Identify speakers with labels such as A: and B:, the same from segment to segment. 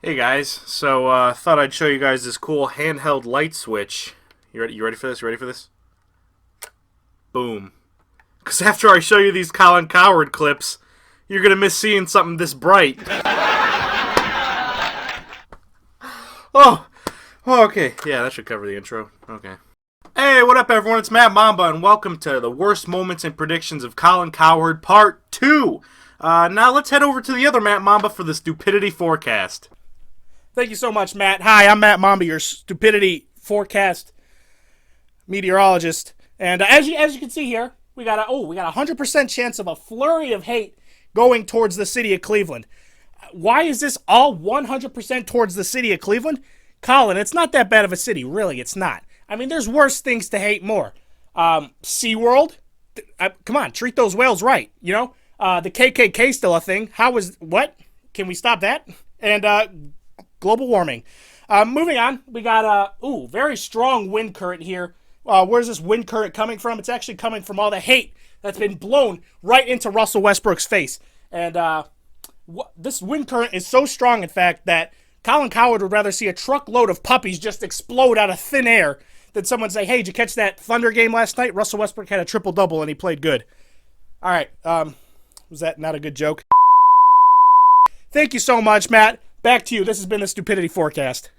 A: Hey guys, so thought I'd show you guys this cool handheld light switch. You ready for this? You ready for this? Boom. Because after I show you these Colin Cowherd clips, you're gonna miss seeing something this bright. Oh, okay. Yeah, that should cover the intro. Okay. Hey, what up, everyone? It's Matt Mamba, and welcome to the worst moments and predictions of Colin Cowherd Part 2. Now let's head over to the other Matt Mamba for the stupidity forecast.
B: Thank you so much, Matt. Hi, I'm Matt Mamba, your stupidity forecast meteorologist. And as you can see here, we got a 100% chance of a flurry of hate going towards the city of Cleveland. Why is this all 100% towards the city of Cleveland? Colin, it's not that bad of a city. Really, it's not. I mean, there's worse things to hate more. SeaWorld? Come on, treat those whales right, you know? The KKK still a thing. What? Can we stop that? And, global warming. Moving on, we got very strong wind current here. Where's this wind current coming from? It's actually coming from all the hate that's been blown right into Russell Westbrook's face. And this wind current is so strong, in fact, that Colin Cowherd would rather see a truckload of puppies just explode out of thin air than someone say, "Hey, did you catch that Thunder game last night? Russell Westbrook had a triple-double and he played good." All right, was that not a good joke? Thank you so much, Matt. Back to you. This has been the Stupidity Forecast.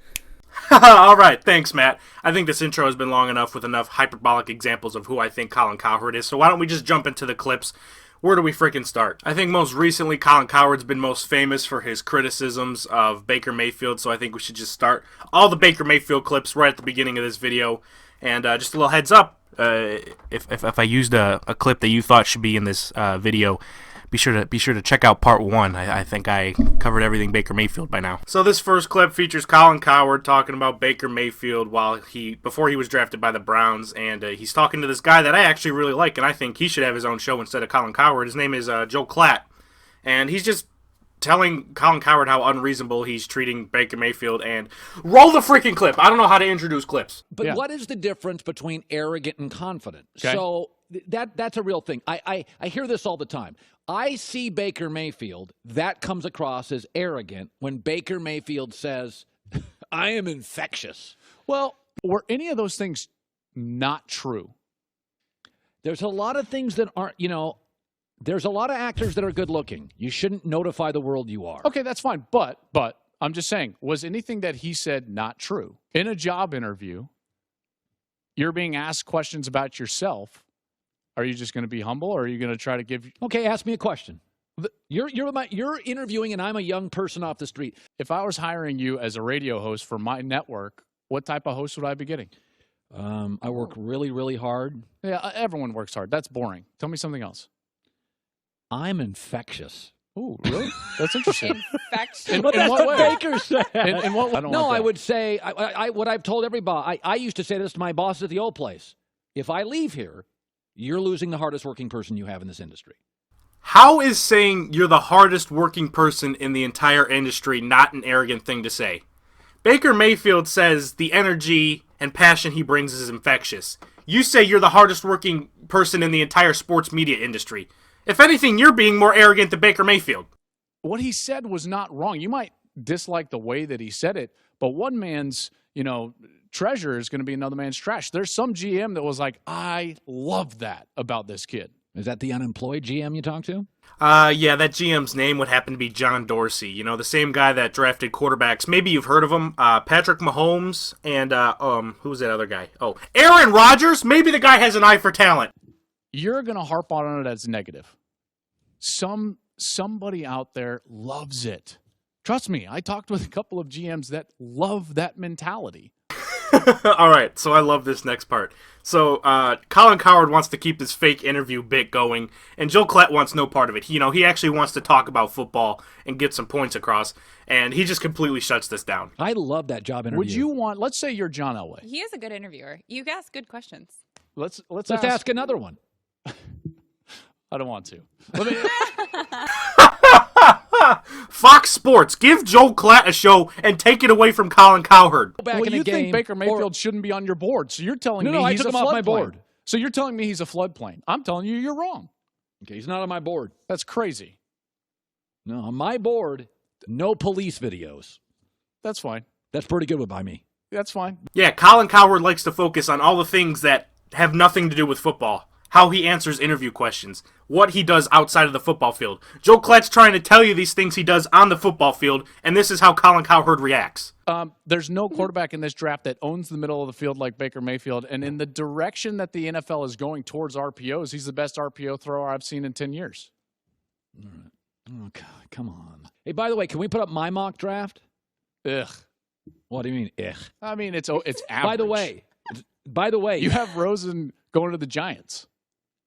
A: All right, thanks, Matt. I think this intro has been long enough with enough hyperbolic examples of who I think Colin Cowherd is, so why don't we just jump into the clips? Where do we freaking start? I think most recently Colin Cowherd's been most famous for his criticisms of Baker Mayfield, so I think we should just start all the Baker Mayfield clips right at the beginning of this video. And just a little heads up, if I used a clip that you thought should be in this video, be sure to check out part 1. I think I covered everything Baker Mayfield by now. So this first clip features Colin Cowherd talking about Baker Mayfield before he was drafted by the Browns, and he's talking to this guy that I actually really like, and I think he should have his own show instead of Colin Cowherd. His name is Joe Klatt, and he's just telling Colin Cowherd how unreasonable he's treating Baker Mayfield. And roll the freaking clip. I don't know how to introduce clips.
C: But What is the difference between arrogant and confident?
B: Okay.
C: So that's a real thing. I hear this all the time. I see Baker Mayfield. That comes across as arrogant when Baker Mayfield says, "I am infectious."
D: Well, were any of those things not true?
C: There's a lot of things that aren't, there's a lot of actors that are good looking. You shouldn't notify the world you are.
D: Okay, that's fine. But I'm just saying, was anything that he said not true? In a job interview, you're being asked questions about yourself. Are you just going to be humble, or are you going to try to give?
C: Okay, ask me a question. You're interviewing, and I'm a young person off the street.
D: If I was hiring you as a radio host for my network, what type of host would I be getting?
C: I work really, really hard.
D: Yeah, everyone works hard. That's boring. Tell me something else.
C: I'm infectious.
D: Oh, really? That's interesting.
E: Infectious.
D: In
C: That's
D: what
C: what
D: way?
C: Baker said.
D: In what way? I don't
C: No,
D: like
C: I
D: that.
C: would say what I've told everybody. I used to say this to my boss at the old place. If I leave here, you're losing the hardest working person you have in this industry.
A: How is saying you're the hardest working person in the entire industry not an arrogant thing to say? Baker Mayfield says the energy and passion he brings is infectious. You say you're the hardest working person in the entire sports media industry. If anything, you're being more arrogant than Baker Mayfield.
D: What he said was not wrong. You might dislike the way that he said it, but one man's, treasure is going to be another man's trash. There's some GM that was like, "I love that about this kid."
C: Is that the unemployed GM you talked to?
A: Yeah, that GM's name would happen to be John Dorsey. The same guy that drafted quarterbacks. Maybe you've heard of him. Patrick Mahomes and, who's that other guy? Oh, Aaron Rodgers. Maybe the guy has an eye for talent.
D: You're going to harp on it as negative. Somebody out there loves it. Trust me, I talked with a couple of GMs that love that mentality.
A: All right, so I love this next part. So Colin Cowherd wants to keep this fake interview bit going, and Joe Klatt wants no part of it. He actually wants to talk about football and get some points across, and he just completely shuts this down.
C: I love that job interview.
D: Would you want? Let's say you're John Elway.
E: He is a good interviewer. You ask good questions.
D: Let's
C: ask another one.
D: I don't want to. Let me.
A: Fox Sports, give Joe Klatt a show and take it away from Colin Cowherd.
C: Back
D: Well,
C: in
D: you
C: a game,
D: think Baker Mayfield shouldn't be on your board, so you're telling me
C: No, I
D: he's
C: took
D: a
C: him off my
D: floodplain.
C: board.
D: So you're telling me he's a floodplain. I'm telling you, you're wrong.
C: Okay, he's not on my board.
D: That's crazy.
C: No, on my board, no police videos.
D: That's fine.
C: That's pretty good by me.
D: That's fine.
A: Yeah, Colin Cowherd likes to focus on all the things that have nothing to do with football. How he answers interview questions. What he does outside of the football field. Joe Klett's trying to tell you these things he does on the football field, and this is how Colin Cowherd reacts.
D: There's no quarterback in this draft that owns the middle of the field like Baker Mayfield, and in the direction that the NFL is going towards RPOs, he's the best RPO thrower I've seen in 10 years.
C: All right. Oh, God, come on. Hey, by the way, can we put up my mock draft?
D: Ugh.
C: What do you mean, ugh?
D: I mean, it's average.
C: By the way,
D: you have Rosen going to the Giants.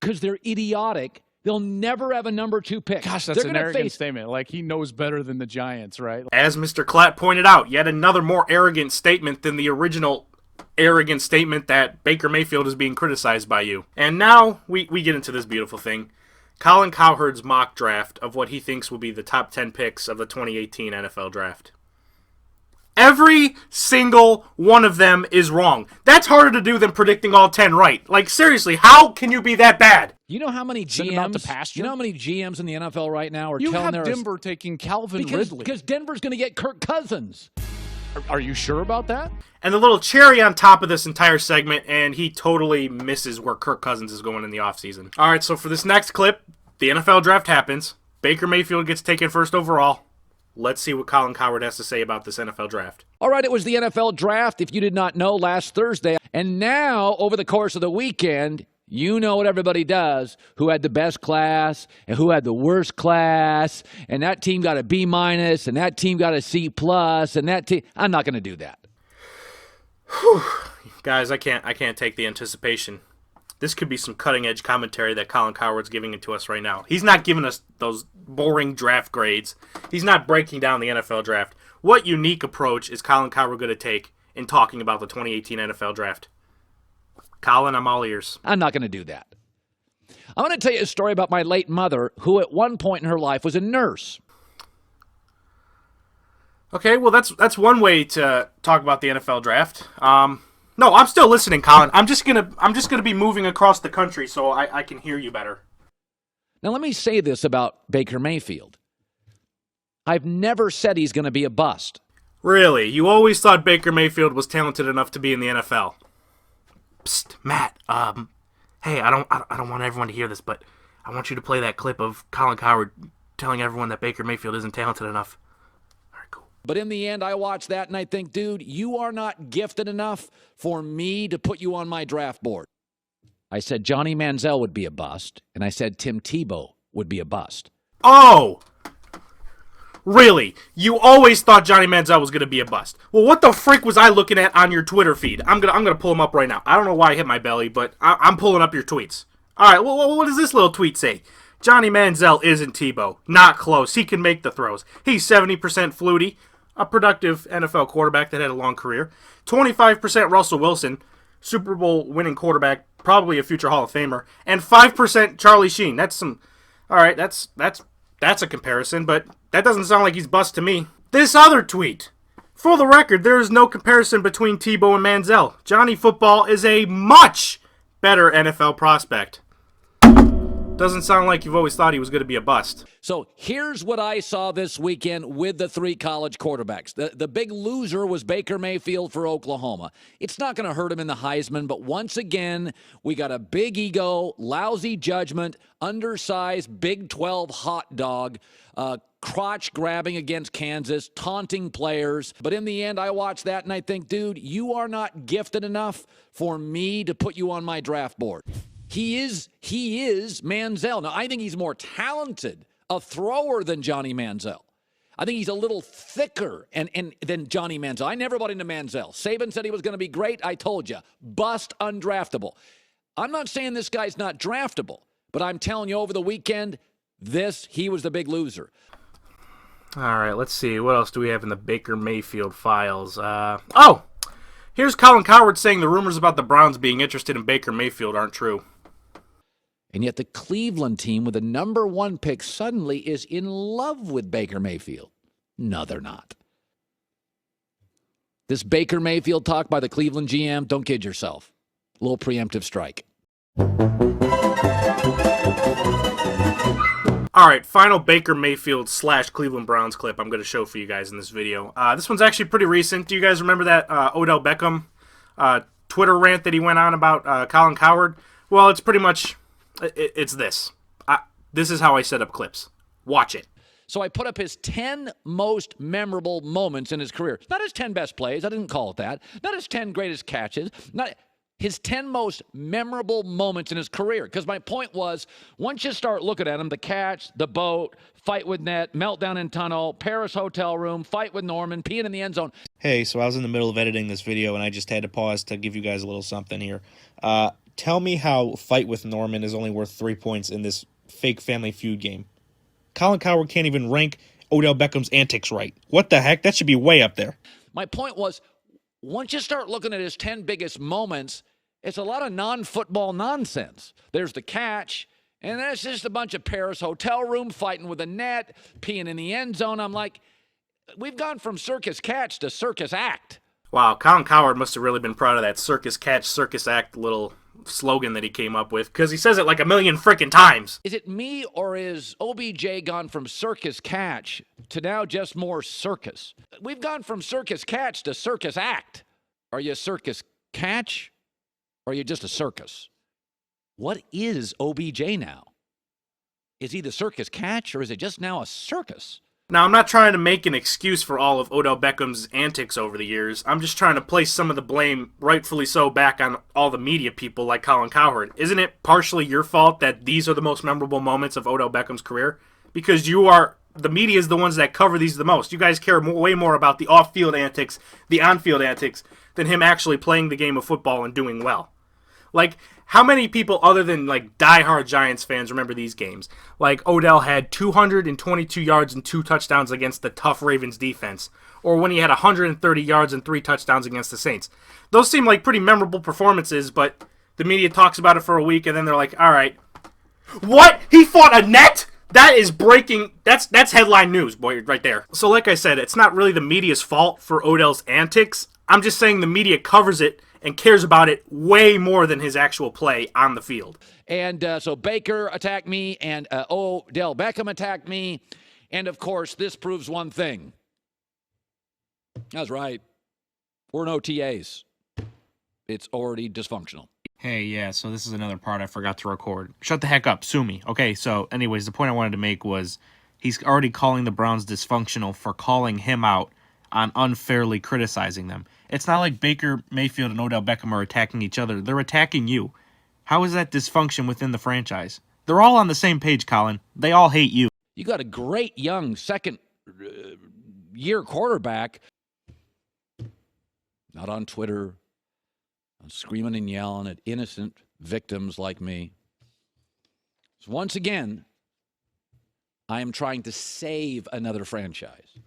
C: Because they're idiotic. They'll never have a number 2 pick.
D: Gosh, that's an arrogant statement. Like, he knows better than the Giants, right?
A: As Mr. Klatt pointed out, yet another more arrogant statement than the original arrogant statement that Baker Mayfield is being criticized by you. And now we get into this beautiful thing. Colin Cowherd's mock draft of what he thinks will be the top 10 picks of the 2018 NFL draft. Every single one of them is wrong. That's harder to do than predicting all 10 right. Like, seriously, how can you be that bad?
C: You know how many GMs? You know how many GMs in the NFL right now are
D: you
C: telling
D: have Denver taking Calvin Ridley
C: because Denver's going to get Kirk Cousins.
D: Are you sure about that?
A: And the little cherry on top of this entire segment, and he totally misses where Kirk Cousins is going in the offseason. All right, so for this next clip, the NFL draft happens. Baker Mayfield gets taken first overall. Let's see what Colin Cowherd has to say about this NFL draft.
C: All right, it was the NFL draft, if you did not know, last Thursday. And now, over the course of the weekend, you know what everybody does, who had the best class and who had the worst class, and that team got a B-, and that team got a C+, and that team... I'm not going to do that.
A: Whew. Guys, I can't take the anticipation. This could be some cutting-edge commentary that Colin Cowherd's giving it to us right now. He's not giving us those boring draft grades. He's not breaking down the NFL draft. What unique approach is Colin Cowherd going to take in talking about the 2018 NFL draft? Colin, I'm all ears.
C: I'm not going to do that. I'm going to tell you a story about my late mother, who at one point in her life was a nurse.
A: Okay, well, that's one way to talk about the NFL draft. No, I'm still listening, Colin. I'm just gonna be moving across the country so I can hear you better.
C: Now let me say this about Baker Mayfield. I've never said he's going to be a bust.
A: Really? You always thought Baker Mayfield was talented enough to be in the NFL? Psst, Matt. Hey, I don't want everyone to hear this, but I want you to play that clip of Colin Cowherd telling everyone that Baker Mayfield isn't talented enough. All right, cool.
C: But in the end, I watch that and I think, dude, you are not gifted enough for me to put you on my draft board. I said Johnny Manziel would be a bust, and I said Tim Tebow would be a bust.
A: Oh! Really? You always thought Johnny Manziel was going to be a bust. Well, what the frick was I looking at on your Twitter feed? I'm gonna pull him up right now. I don't know why I hit my belly, but I'm pulling up your tweets. All right, well, what does this little tweet say? Johnny Manziel isn't Tebow. Not close. He can make the throws. He's 70% Flutie, a productive NFL quarterback that had a long career. 25% Russell Wilson, Super Bowl winning quarterback, probably a future Hall of Famer, and 5% Charlie Sheen. That's some. All right, that's a comparison, but that doesn't sound like he's bust to me. This other tweet. For the record, there is no comparison between Tebow and Manziel. Johnny Football is a much better NFL prospect. Doesn't sound like you've always thought he was going to be a bust.
C: So here's what I saw this weekend with the three college quarterbacks. The big loser was Baker Mayfield for Oklahoma. It's not going to hurt him in the Heisman, but once again, we got a big ego, lousy judgment, undersized Big 12 hot dog, crotch grabbing against Kansas, taunting players. But in the end, I watch that and I think, dude, you are not gifted enough for me to put you on my draft board. He is Manziel. Now, I think he's more talented, a thrower than Johnny Manziel. I think he's a little thicker than Johnny Manziel. I never bought into Manziel. Saban said he was going to be great. I told you, bust, undraftable. I'm not saying this guy's not draftable, but I'm telling you over the weekend, he was the big loser.
A: All right, let's see. What else do we have in the Baker Mayfield files? Here's Colin Cowherd saying the rumors about the Browns being interested in Baker Mayfield aren't true.
C: And yet the Cleveland team with the number 1 pick suddenly is in love with Baker Mayfield. No, they're not. This Baker Mayfield talk by the Cleveland GM, don't kid yourself. A little preemptive strike.
A: All All right, final Baker Mayfield / Cleveland Browns clip I'm going to show for you guys in this video. This one's actually pretty recent. Do you guys remember that Odell Beckham Twitter rant that he went on about Colin Cowherd? Well, it's pretty much, it's this. This is how I set up clips. Watch it.
C: So I put up his 10 most memorable moments in his career. Not his 10 best plays. I didn't call it that. Not his 10 greatest catches. Not his 10 most memorable moments in his career. Because my point was, once you start looking at him, the catch, the boat, fight with net, meltdown in tunnel, Paris hotel room, fight with Norman, peeing in the end zone.
F: Hey, so I was in the middle of editing this video, and I just had to pause to give you guys a little something here. Tell me how fight with Norman is only worth 3 points in this fake Family Feud game. Colin Cowherd can't even rank Odell Beckham's antics right. What the heck? That should be way up there.
C: My point was, once you start looking at his 10 biggest moments, it's a lot of non-football nonsense. There's the catch, and that's just a bunch of Paris hotel room fighting with a net, peeing in the end zone. I'm like, we've gone from circus catch to circus act.
A: Wow, Colin Cowherd must have really been proud of that circus catch, circus act little slogan that he came up with, because he says it like a million freaking times.
C: Is it me, or is OBJ gone from circus catch to now just more circus? We've gone from circus catch to circus act. Are you a circus catch, or are you just a circus? What is OBJ now? Is he the circus catch, or is it just now a circus?
A: Now, I'm not trying to make an excuse for all of Odell Beckham's antics over the years. I'm just trying to place some of the blame, rightfully so, back on all the media people like Colin Cowherd. Isn't it partially your fault that these are the most memorable moments of Odell Beckham's career? Because the media is the ones that cover these the most. You guys care way more about the off-field antics, the on-field antics, than him actually playing the game of football and doing well. Like, how many people other than, like, diehard Giants fans remember these games? Like, Odell had 222 yards and 2 touchdowns against the tough Ravens defense. Or when he had 130 yards and 3 touchdowns against the Saints. Those seem like pretty memorable performances, but the media talks about it for a week, and then they're like, all right. What? He fought a net? That is breaking. That's headline news, boy, right there. So like I said, it's not really the media's fault for Odell's antics. I'm just saying the media covers it and cares about it way more than his actual play on the field.
C: And so Baker attacked me, and Odell Beckham attacked me. And, of course, this proves one thing. That's right. We're no TAs. It's already dysfunctional.
F: Hey, yeah, so this is another part I forgot to record. Shut the heck up, sue me. Okay, so anyways, the point I wanted to make was he's already calling the Browns dysfunctional for calling him out on unfairly criticizing them. It's not like Baker Mayfield and Odell Beckham are attacking each other. They're attacking you. How is that dysfunction within the franchise? They're all on the same page, Colin. They all hate you.
C: You got a great young second-year quarterback. Not on Twitter, screaming and yelling at innocent victims like me. So once again, I am trying to save another franchise.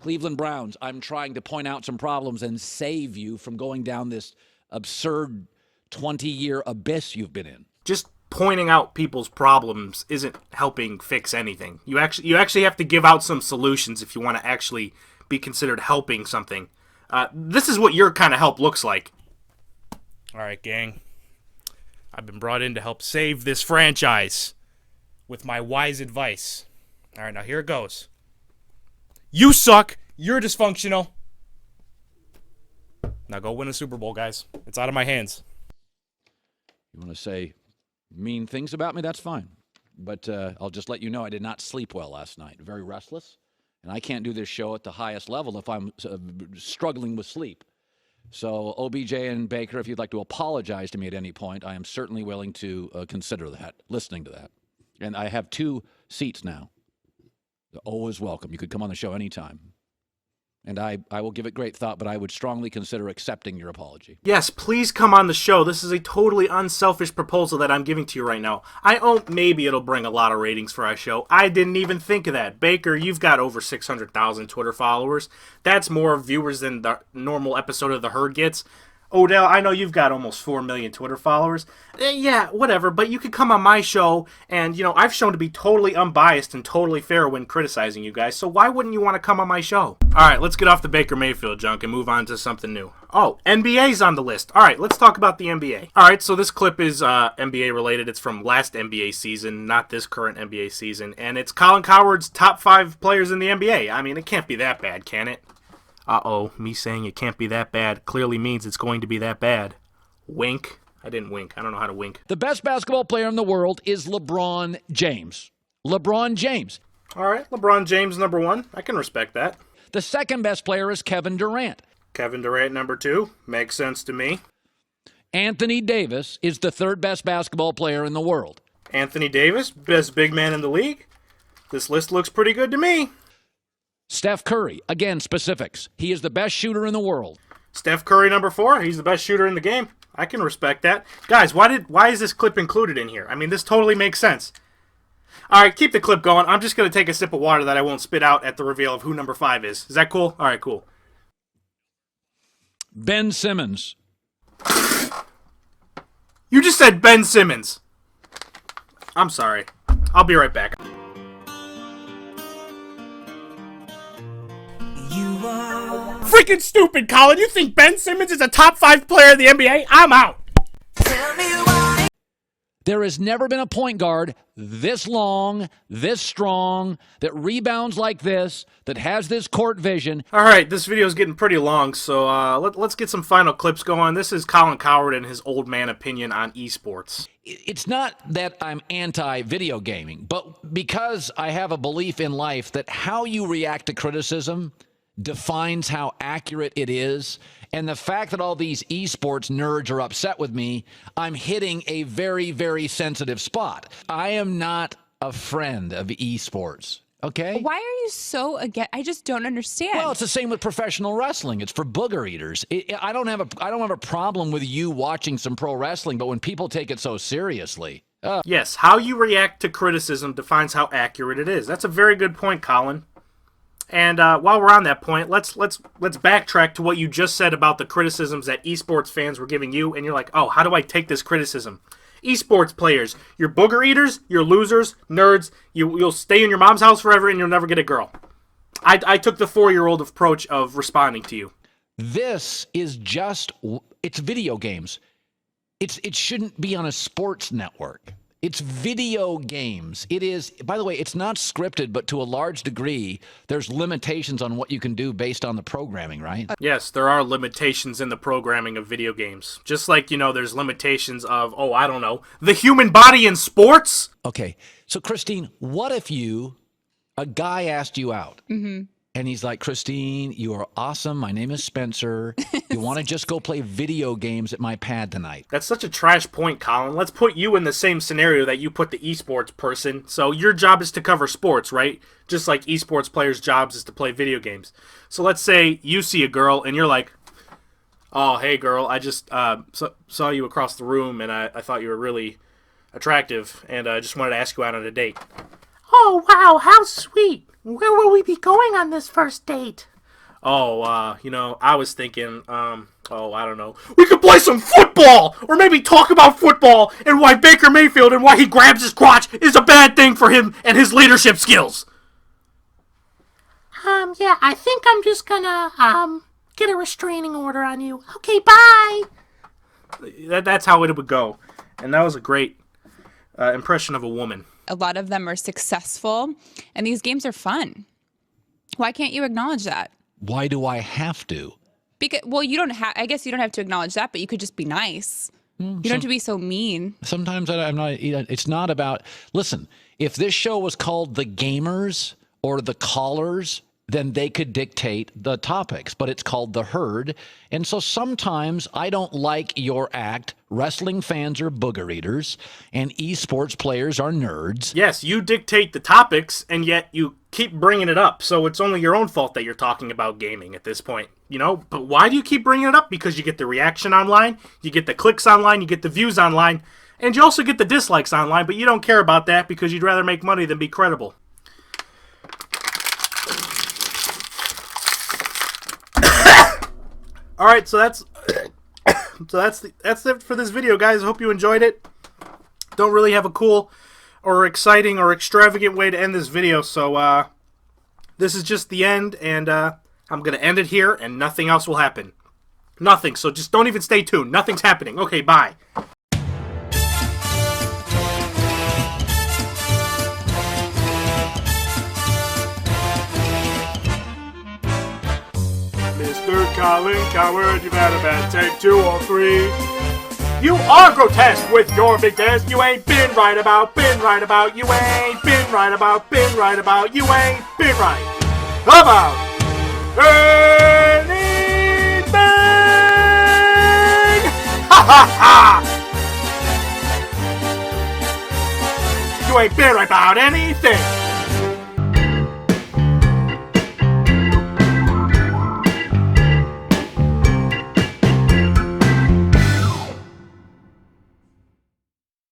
C: Cleveland Browns, I'm trying to point out some problems and save you from going down this absurd 20-year abyss you've been in.
A: Just pointing out people's problems isn't helping fix anything. You actually have to give out some solutions if you want to actually be considered helping something. This is what your kind of help looks like.
B: All right, gang. I've been brought in to help save this franchise with my wise advice. All right, now here it goes. You suck. You're dysfunctional. Now go win a Super Bowl, guys. It's out of my hands.
C: You want to say mean things about me? That's fine. But I'll just let you know I did not sleep well last night. Very restless. And I can't do this show at the highest level if I'm struggling with sleep. So OBJ and Baker, if you'd like to apologize to me at any point, I am certainly willing to consider that, listening to that. And I have 2 seats now. You're always welcome. You could come on the show anytime. And I will give it great thought, but I would strongly consider accepting your apology.
A: Yes, please come on the show. This is a totally unselfish proposal that I'm giving to you right now. Maybe it'll bring a lot of ratings for our show. I didn't even think of that. Baker, you've got over 600,000 Twitter followers. That's more viewers than the normal episode of The Herd gets. Odell, I know you've got almost 4 million Twitter followers. Yeah, whatever, but you could come on my show, and, I've shown to be totally unbiased and totally fair when criticizing you guys, so why wouldn't you want to come on my show? All right, let's get off the Baker Mayfield junk and move on to something new. Oh, NBA's on the list. All right, let's talk about the NBA. All right, so this clip is NBA related. It's from last NBA season, not this current NBA season, and it's Colin Cowherd's top 5 players in the NBA. I mean, it can't be that bad, can it? Uh-oh, me saying it can't be that bad clearly means it's going to be that bad. Wink. I didn't wink. I don't know how to wink.
C: The best basketball player in the world is LeBron James. LeBron James.
A: All right, LeBron James number 1. I can respect that.
C: The second best player is Kevin Durant.
A: Kevin Durant number 2. Makes sense to me.
C: Anthony Davis is the third best basketball player in the world.
A: Anthony Davis, best big man in the league. This list looks pretty good to me.
C: Steph Curry, again, specifics. He is the best shooter in the world.
A: Steph Curry, number 4. He's the best shooter in the game. I can respect that. Guys, why is this clip included in here? I mean, this totally makes sense. All right, keep the clip going. I'm just going to take a sip of water that I won't spit out at the reveal of who number 5 is. Is that cool? All right, cool.
C: Ben Simmons.
A: You just said Ben Simmons. I'm sorry. I'll be right back.
B: Freaking stupid, Colin. You think Ben Simmons is a top 5 player in the NBA? I'm out.
C: There has never been a point guard this long, this strong, that rebounds like this, that has this court vision.
A: All right, this video is getting pretty long, so let's get some final clips going. This is Colin Cowherd and his old man opinion on esports.
C: It's not that I'm anti-video gaming, but because I have a belief in life that how you react to criticism defines how accurate it is. And the fact that all these esports nerds are upset with me, I'm hitting a very, very sensitive spot. I am not a friend of esports. Okay?
E: Why are you so against? I just don't understand.
C: Well, it's the same with professional wrestling. It's for booger eaters. I don't have a problem with you watching some pro wrestling, but when people take it so seriously.
A: Yes, how you react to criticism defines how accurate it is. That's a very good point, Colin. And while we're on that point, let's backtrack to what you just said about the criticisms that esports fans were giving you, and you're like, oh, how do I take this criticism? Esports players, you're booger eaters, you're losers, nerds, you'll stay in your mom's house forever and you'll never get a girl. I took the 4-year-old approach of responding to you.
C: This is it's video games. It shouldn't be on a sports network. It's video games. It is, by the way, it's not scripted, but to a large degree, there's limitations on what you can do based on the programming, right?
A: Yes, there are limitations in the programming of video games. Just like, there's limitations of, I don't know, the human body in sports?
C: Okay, so Christine, what if a guy asked you out? Mm-hmm. And he's like, Christine, you are awesome. My name is Spencer. You want to just go play video games at my pad tonight?
A: That's such a trash point, Colin. Let's put you in the same scenario that you put the esports person. So your job is to cover sports, right? Just like esports players' jobs is to play video games. So let's say you see a girl and you're like, oh, hey, girl, I just saw you across the room and I thought you were really attractive and I just wanted to ask you out on a date.
G: Oh, wow, how sweet. Where will we be going on this first date?
A: Oh, I was thinking, I don't know. We could play some football! Or maybe talk about football and why Baker Mayfield and why he grabs his crotch is a bad thing for him and his leadership skills.
G: Yeah, I think I'm just gonna, get a restraining order on you. Okay, bye!
A: That's how it would go. And that was a great impression of a woman.
E: A lot of them are successful, and these games are fun. Why can't you acknowledge that?
C: Why do I have to?
E: Because, well, you don't have. I guess you don't have to acknowledge that, but you could just be nice. You don't have to be so mean.
C: Sometimes I'm not. It's not about. Listen, if this show was called The Gamers or The Callers, then they could dictate the topics, but it's called The Herd. And so sometimes I don't like your act. Wrestling fans are booger eaters and esports players are nerds.
A: Yes, you dictate the topics and yet you keep bringing it up. So it's only your own fault that you're talking about gaming at this point, But why do you keep bringing it up? Because you get the reaction online, you get the clicks online, you get the views online, and you also get the dislikes online, but you don't care about that because you'd rather make money than be credible. All right, so that's So that's it for this video, guys. I hope you enjoyed it. Don't really have a cool or exciting or extravagant way to end this video, so this is just the end, and I'm going to end it here, and nothing else will happen. Nothing, so just don't even stay tuned. Nothing's happening. Okay, bye. Mr. Colin Cowherd, you've had a bad take 2 or 3. You are grotesque with your big desk. You ain't been right about, you ain't been right about, you ain't been right about anything. Ha ha ha! You ain't been right about anything.